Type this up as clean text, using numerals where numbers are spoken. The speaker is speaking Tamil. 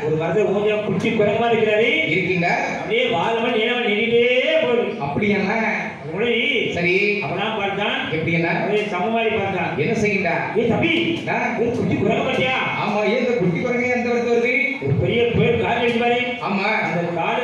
ஒரு மரத்தை ஊஞ்சல் குச்சி குரங்கமா இருக்கிறாரு இருக்கீங்க அப்படியே வாழவன் ஏனவன் எண்ணிட்டே போகுது. அப்படி என்ன சரி அப்பதான் பார்த்தான். எப்படி என்ன சமமாரி பார்த்தான். என்ன செய்கின்றா? ஏ தம்பி குச்சி குரங்க பாத்தியா? ஆமா ஏன் குட்டி குரங்க எந்த வருது? ஒரு பெரிய கார் அடிச்சு பாரு. ஆமா அந்த காடு